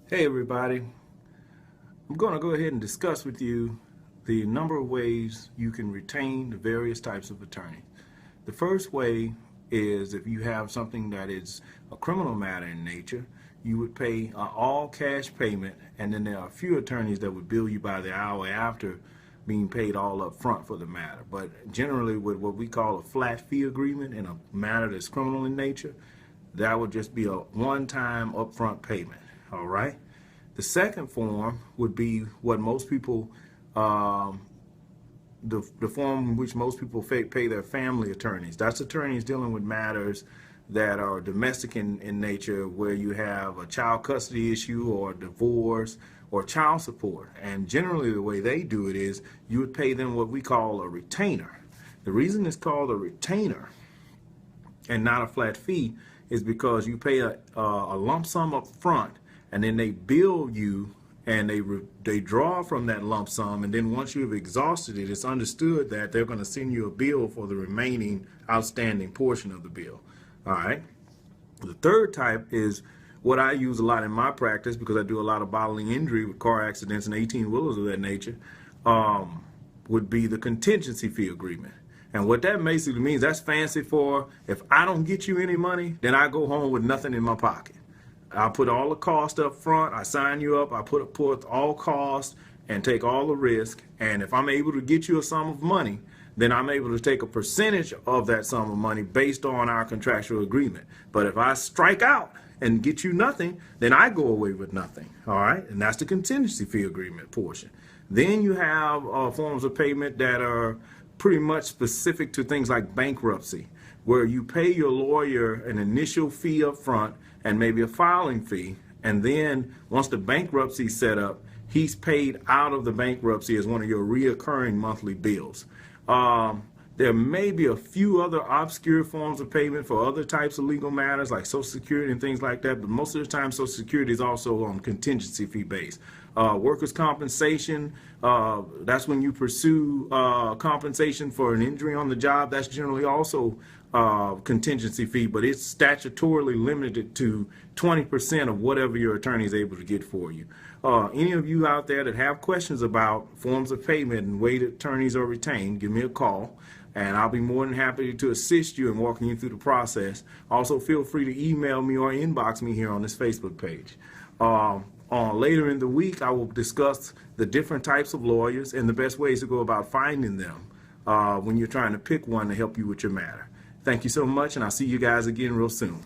Hey everybody, I'm going to go ahead and discuss with you the number of ways you can retain the various types of attorneys. The first way is if you have something that is a criminal matter in nature, you would pay an all cash payment, and then there are a few attorneys that would bill you by the hour after being paid all up front for the matter. But generally with what we call a flat fee agreement in a matter that's criminal in nature, that would just be a one-time upfront payment. All right. The second form would be what most people, the form in which most people pay their family attorneys. That's attorneys dealing with matters that are domestic in nature, where you have a child custody issue or divorce or child support. And generally the way they do it is you would pay them what we call a retainer. The reason it's called a retainer and not a flat fee is because you pay a lump sum up front, and then they bill you, and they draw from that lump sum, and then once you've exhausted it, it's understood that they're going to send you a bill for the remaining outstanding portion of the bill. All right. The third type is what I use a lot in my practice, because I do a lot of bodily injury with car accidents and 18-wheelers of that nature, would be the contingency fee agreement. And what that basically means, that's fancy for, if I don't get you any money, then I go home with nothing in my pocket. I'll put all the cost up front, I sign you up, I put all costs and take all the risk, and if I'm able to get you a sum of money, then I'm able to take a percentage of that sum of money based on our contractual agreement. But if I strike out and get you nothing, then I go away with nothing. All right, and that's the contingency fee agreement portion. Then you have forms of payment that are pretty much specific to things like bankruptcy, where you pay your lawyer an initial fee up front and maybe a filing fee, and then once the bankruptcy is set up, he's paid out of the bankruptcy as one of your reoccurring monthly bills. There may be a few other obscure forms of payment for other types of legal matters like Social Security and things like that, but most of the time Social Security is also on contingency fee based. Workers' compensation, that's when you pursue compensation for an injury on the job. That's generally also contingency fee, but it's statutorily limited to 20% of whatever your attorney is able to get for you. Any of you out there that have questions about forms of payment and way that attorneys are retained, give me a call, and I'll be more than happy to assist you in walking you through the process. Also, feel free to email me or inbox me here on this Facebook page. Later in the week, I will discuss the different types of lawyers and the best ways to go about finding them when you're trying to pick one to help you with your matter. Thank you so much, and I'll see you guys again real soon.